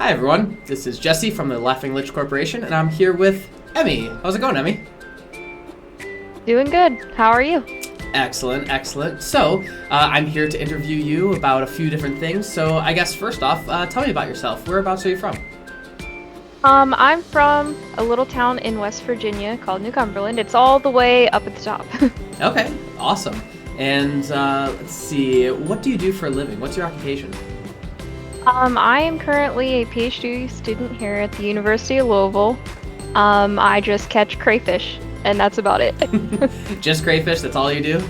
Hi everyone, this is Jesse from the Laughing Lich Corporation, and I'm here with Emmy. How's it going, Emmy? Doing good. How are you? Excellent, excellent. So, I'm here to interview you about a few different things, so I guess first off, tell me about yourself. Whereabouts are you from? I'm from a little town in West Virginia called New Cumberland. It's all the way up at the top. Okay, awesome. And let's see, what do you do for a living? What's your occupation? I am currently a PhD student here at the University of Louisville. I just catch crayfish, and that's about it. Just crayfish, that's all you do?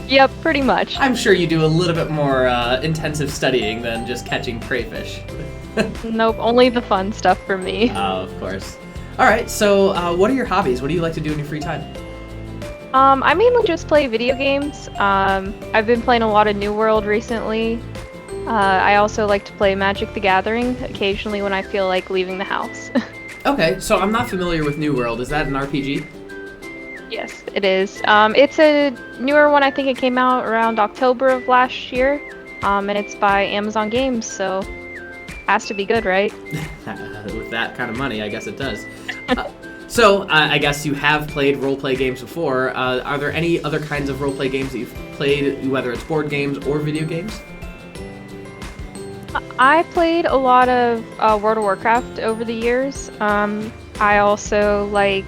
Yep, pretty much. I'm sure you do a little bit more intensive studying than just catching crayfish. Nope, only the fun stuff for me. Oh, of course. Alright, so what are your hobbies? What do you like to do in your free time? I mainly just play video games. I've been playing a lot of New World recently. I also like to play Magic the Gathering occasionally when I feel like leaving the house. Okay, so I'm not familiar with New World. Is that an RPG? Yes, it is. It's a newer one. I think it came out around October of last year. And it's by Amazon Games, so has to be good, right? With that kind of money, I guess it does. So, I guess you have played role-play games before. Are there any other kinds of role-play games that you've played, whether it's board games or video games? I played a lot of World of Warcraft over the years. I also I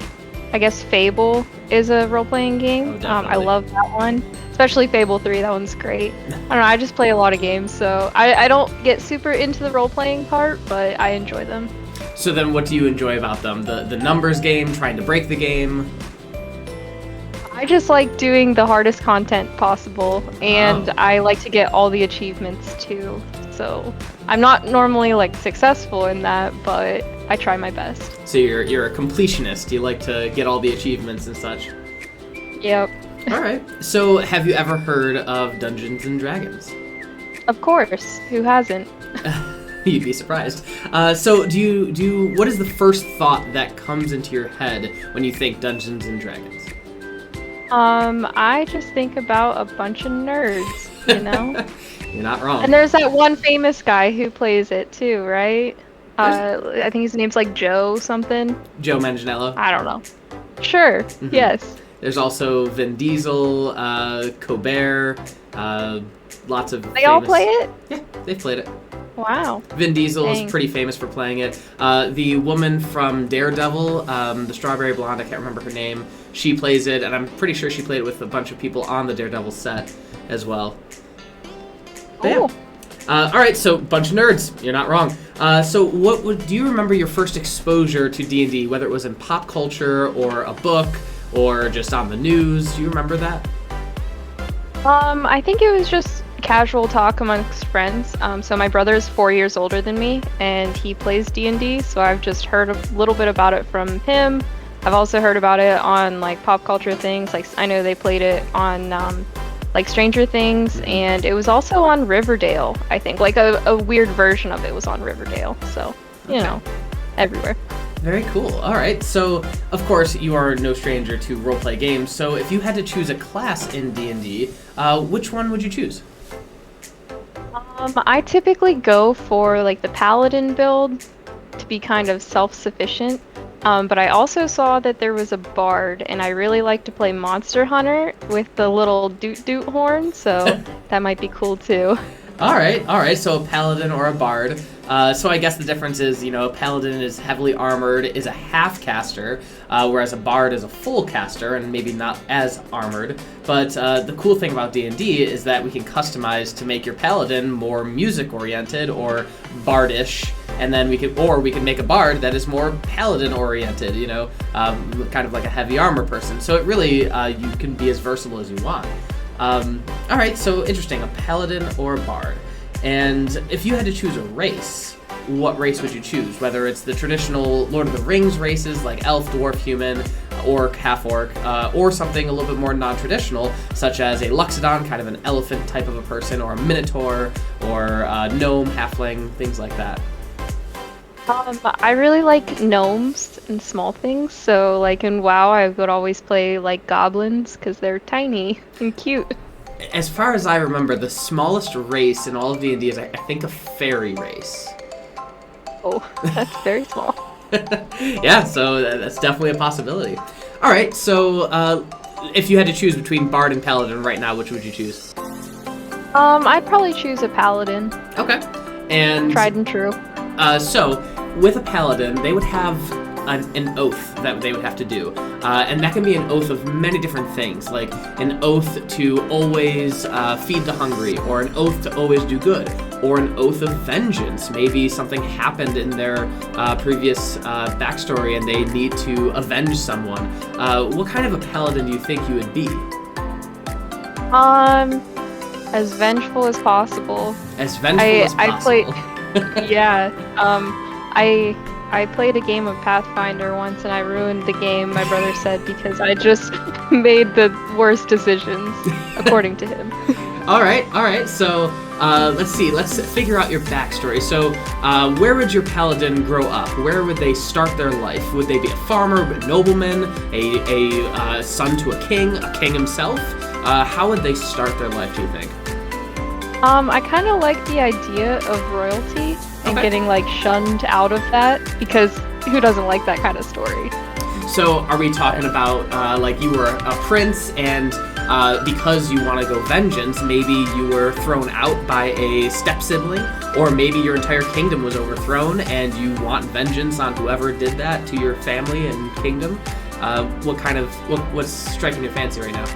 guess Fable is a role-playing game. Oh, I love that one, especially Fable 3. That one's great. I don't know, I just play a lot of games, so I don't get super into the role-playing part, but I enjoy them. So then what do you enjoy about them? The numbers game, trying to break the game? I just like doing the hardest content possible, and I like to get all the achievements too. So I'm not normally successful in that, but I try my best. So you're a completionist. You like to get all the achievements and such. Yep. All right. So have you ever heard of Dungeons and Dragons? Of course. Who hasn't? You'd be surprised. So what is the first thought that comes into your head when you think Dungeons and Dragons? I just think about a bunch of nerds, you know? You're not wrong. And there's that one famous guy who plays it too, right? I think his name's Joe something. Joe Manganiello? I don't know. Sure, yes. There's also Vin Diesel, Colbert, lots of They all play it? Yeah, they've played it. Wow. Vin Diesel Dang. is pretty famous for playing it. The woman from Daredevil, the strawberry blonde, I can't remember her name, she plays it, and I'm pretty sure she played it with a bunch of people on the Daredevil set as well. Cool. Yeah. All right, so bunch of nerds. You're not wrong. So do you remember your first exposure to D&D, whether it was in pop culture or a book or just on the news? Do you remember that? I think it was just casual talk amongst friends. So my brother's 4 years older than me, and he plays D&D, so I've just heard a little bit about it from him. I've also heard about it on pop culture things. I know they played it on Stranger Things, and it was also on Riverdale, I think. A weird version of it was on Riverdale, so, you know, everywhere. Very cool. All right. So, of course, you are no stranger to roleplay games. So, if you had to choose a class in D&D, which one would you choose? I typically go for the Paladin build to be kind of self-sufficient. But I also saw that there was a bard, and I really like to play Monster Hunter with the little doot-doot horn, so that might be cool too. All right. So a paladin or a bard. So I guess the difference is, a paladin is heavily armored, is a half caster, whereas a bard is a full caster and maybe not as armored. But the cool thing about D&D is that we can customize to make your paladin more music-oriented or bardish, and then we can make a bard that is more paladin-oriented, kind of like a heavy armor person. So it really, you can be as versatile as you want. All right, so interesting, a paladin or a bard. And if you had to choose a race, what race would you choose? Whether it's the traditional Lord of the Rings races like elf, dwarf, human, orc, half-orc, or something a little bit more non-traditional, such as a Luxodon, kind of an elephant type of a person, or a minotaur, or a gnome, halfling, things like that. I really like gnomes and small things, so in WoW I would always play goblins because they're tiny and cute. As far as I remember, the smallest race in all of D&D is, I think, a fairy race. Oh, that's very small. Yeah, so that's definitely a possibility. All right, so if you had to choose between Bard and Paladin right now, which would you choose? I'd probably choose a paladin. Okay. And Tried and true. so with a Paladin, they would have an oath that they would have to do. And that can be an oath of many different things, like an oath to always feed the hungry, or an oath to always do good, or an oath of vengeance. Maybe something happened in their previous backstory and they need to avenge someone. What kind of a Paladin do you think you would be? As vengeful as possible. As vengeful as possible. I played a game of Pathfinder once and I ruined the game, my brother said, because I just made the worst decisions, according to him. All right. So let's see. Let's figure out your backstory. So where would your paladin grow up? Where would they start their life? Would they be a farmer, a nobleman, a son to a king himself? How would they start their life, do you think? I kind of like the idea of royalty and getting like shunned out of that, because who doesn't like that kind of story? So are we talking about like you were a prince and because you want to go vengeance, maybe you were thrown out by a step-sibling, or maybe your entire kingdom was overthrown and you want vengeance on whoever did that to your family and kingdom? What's striking your fancy right now?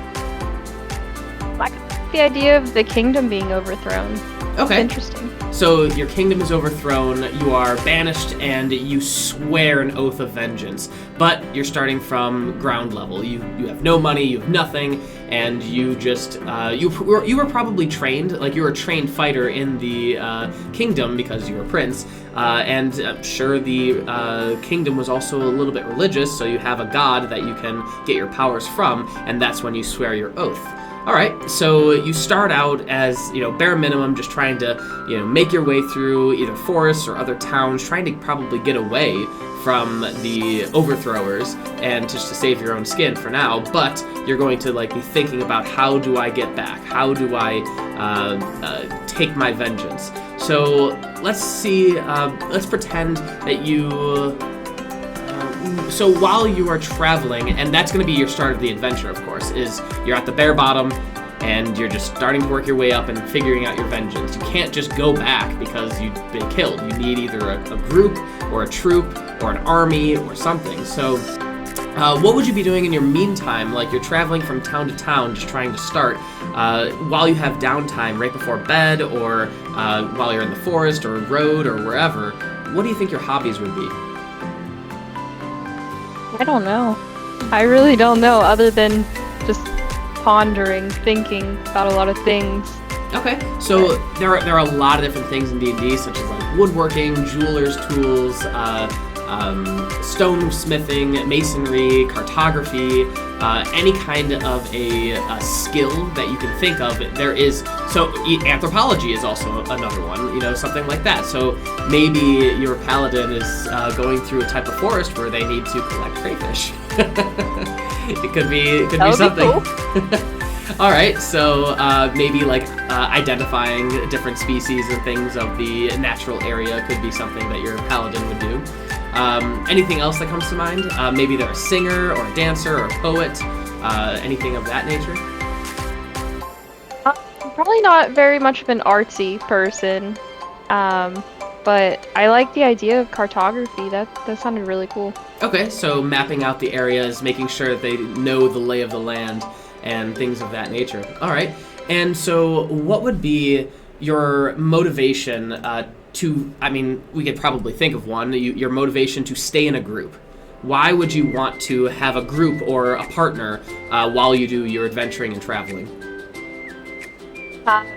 I like the idea of the kingdom being overthrown. Okay. Interesting. So your kingdom is overthrown, you are banished, and you swear an oath of vengeance. But you're starting from ground level. You have no money, you have nothing, and you just you were probably trained, like you were a trained fighter in the kingdom because you were a prince. And I'm sure the kingdom was also a little bit religious, so you have a god that you can get your powers from, and that's when you swear your oath. All right, so you start out as, bare minimum, just trying to, make your way through either forests or other towns, trying to probably get away from the overthrowers and just to save your own skin for now. But you're going to be thinking about, how do I get back? How do I take my vengeance? So let's see. Let's pretend that you. So while you are traveling, and that's going to be your start of the adventure, of course, is you're at the bare bottom, and you're just starting to work your way up and figuring out your vengeance. You can't just go back because you've been killed. You need either a group, or a troop, or an army, or something. So what would you be doing in your meantime? Like, you're traveling from town to town, just trying to start, while you have downtime right before bed, or while you're in the forest, or road, or wherever. What do you think your hobbies would be? I don't know. I really don't know, other than just pondering, thinking about a lot of things. Okay, so there are a lot of different things in D&D, such as woodworking, jeweler's tools, stone smithing, masonry, cartography, any kind of a skill that you can think of. There is, so anthropology is also another one, something like that. So maybe your paladin is going through a type of forest where they need to collect crayfish. It could be something. Cool. All right, so maybe identifying different species and things of the natural area could be something that your paladin would do. Anything else that comes to mind? Maybe they're a singer or a dancer or a poet, anything of that nature? Probably not very much of an artsy person, but I like the idea of cartography. That sounded really cool. Okay, so mapping out the areas, making sure that they know the lay of the land and things of that nature. All right, and so what would be your motivation we could probably think of one, your motivation to stay in a group? Why would you want to have a group or a partner while you do your adventuring and traveling?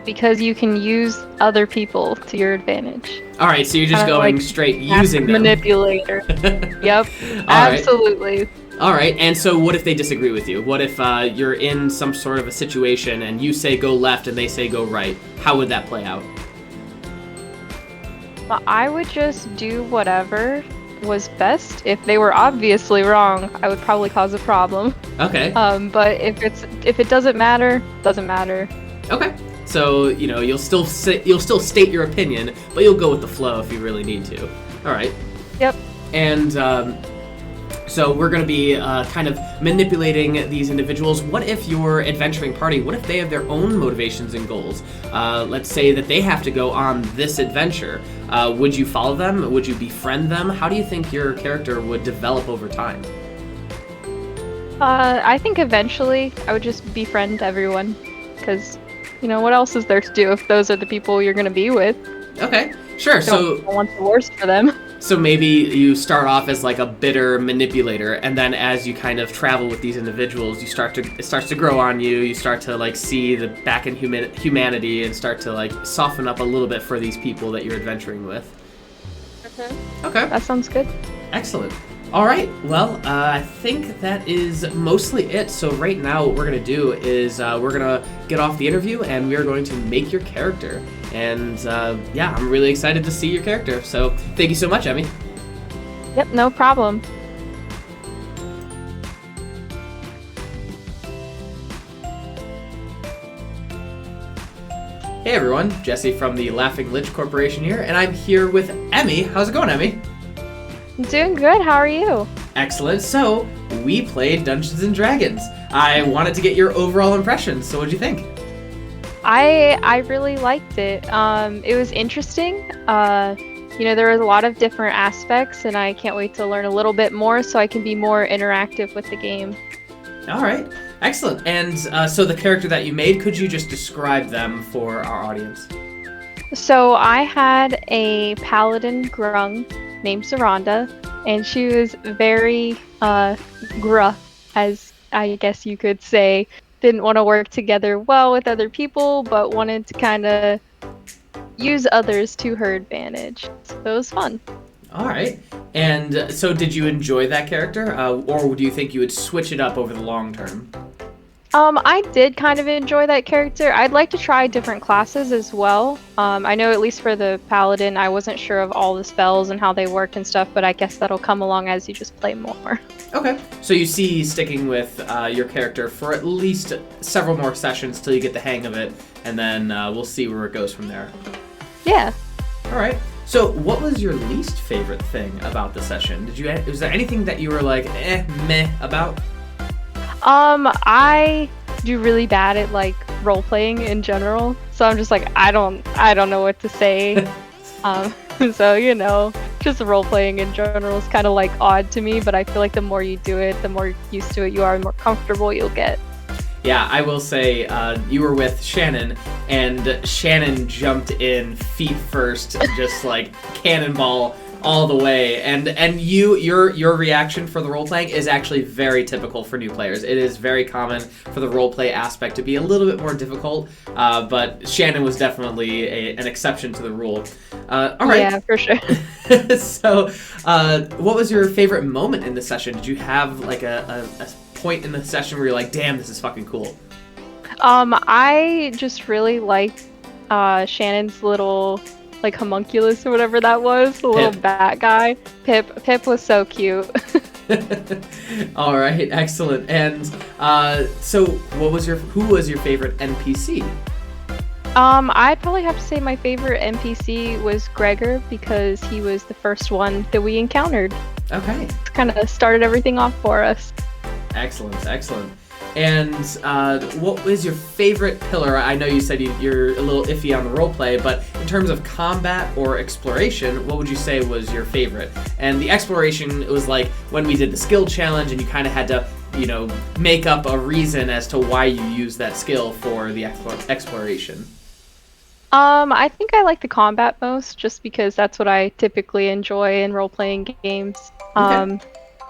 Because you can use other people to your advantage. All right, so you're just going straight using them. Manipulator. Yep, absolutely. Right. All right, and so what if they disagree with you? What if you're in some sort of a situation and you say go left and they say go right? How would that play out? Well, I would just do whatever was best. If they were obviously wrong, I would probably cause a problem. Okay. But if it doesn't matter, doesn't matter. Okay. So, you'll still state your opinion, but you'll go with the flow if you really need to. All right. Yep. And so we're going to be kind of manipulating these individuals. What if your adventuring party, what if they have their own motivations and goals? Let's say that they have to go on this adventure. Would you follow them? Would you befriend them? How do you think your character would develop over time? I think eventually I would just befriend everyone, because, what else is there to do if those are the people you're going to be with? Okay, sure. Don't want the worst for them. So maybe you start off as like a bitter manipulator, and then as you kind of travel with these individuals, it starts to grow on you. You start to like see the back in humanity and start to like soften up a little bit for these people that you're adventuring with. Okay. That sounds good. Excellent. All right. Well, I think that is mostly it. So right now what we're going to do is we're going to get off the interview and we are going to make your character. And yeah, I'm really excited to see your character. So thank you so much, Emmy. Yep, no problem. Hey everyone, Jesse from the Laughing Lich Corporation here, and I'm here with Emmy. How's it going, Emmy? I'm doing good. How are you? Excellent. So, we played Dungeons & Dragons. I wanted to get your overall impressions, so what'd you think? I really liked it. It was interesting. There was a lot of different aspects, and I can't wait to learn a little bit more so I can be more interactive with the game. All right. Excellent. And so the character that you made, could you just describe them for our audience? So I had a paladin grung named Zaranda, and she was very gruff, as I guess you could say. Didn't want to work together well with other people, but wanted to kind of use others to her advantage. So it was fun. All right. And so did you enjoy that character, or do you think you would switch it up over the long term? I did kind of enjoy that character. I'd like to try different classes as well. I know at least for the paladin, I wasn't sure of all the spells and how they worked and stuff, but I guess that'll come along as you just play more. Okay. So you see sticking with your character for at least several more sessions till you get the hang of it, and then we'll see where it goes from there. Yeah. All right. So what was your least favorite thing about the session? Was there anything that you were like, meh about? I do really bad at like role playing in general, so I'm just like I don't know what to say. So just role playing in general is kind of like odd to me, but I feel like the more you do it, the more used to it you are, the more comfortable you'll get. Yeah, I will say you were with Shannon, and Shannon jumped in feet first, just like cannonball all the way. And your reaction for the role playing is actually very typical for new players. It is very common for the role play aspect to be a little bit more difficult, but Shannon was definitely an exception to the rule. All right. Yeah, for sure. So, what was your favorite moment in the session? Did you have like a point in the session where you're like, damn, this is fucking cool? I just really liked Shannon's little like homunculus or whatever that was, the little bat guy. Pip was so cute. All right, excellent. And so who was your favorite NPC? I'd probably have to say my favorite NPC was Gregor, because he was the first one that we encountered. Okay. Kind of started everything off for us. Excellent. And what was your favorite pillar? I know you said you're a little iffy on the roleplay, but in terms of combat or exploration, what would you say was your favorite? And the exploration, it was like when we did the skill challenge and you kind of had to, make up a reason as to why you used that skill for the exploration. I think I like the combat most, just because that's what I typically enjoy in role-playing games. Okay.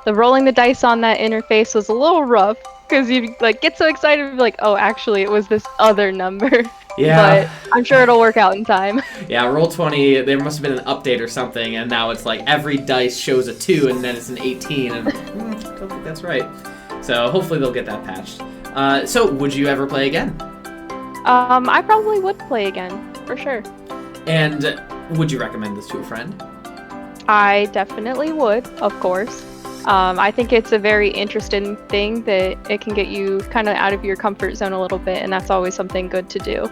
The rolling the dice on that interface was a little rough, because you get so excited and be like, oh, actually it was this other number. Yeah. But I'm sure it'll work out in time. Yeah, Roll20, there must have been an update or something, and now it's like every dice shows a 2 and then it's an 18, and I don't think that's right. So hopefully they'll get that patched. So would you ever play again? I probably would play again, for sure. And would you recommend this to a friend? I definitely would, of course. I think it's a very interesting thing that it can get you kind of out of your comfort zone a little bit, and that's always something good to do.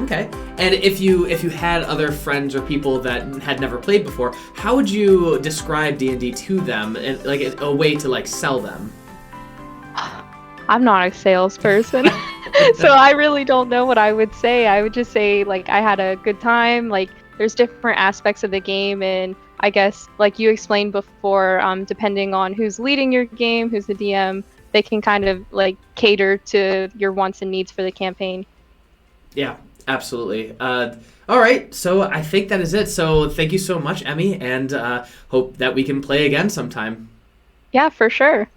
Okay. And if you had other friends or people that had never played before, how would you describe D&D to them, and like a way to like sell them? I'm not a salesperson, so I really don't know what I would say. I would just say like I had a good time. Like there's different aspects of the game, and I guess like you explained before, depending on who's leading your game, who's the DM, they can kind of like cater to your wants and needs for the campaign. Yeah, absolutely. All right, so I think that is it. So thank you so much, Emmy, and hope that we can play again sometime. Yeah, for sure.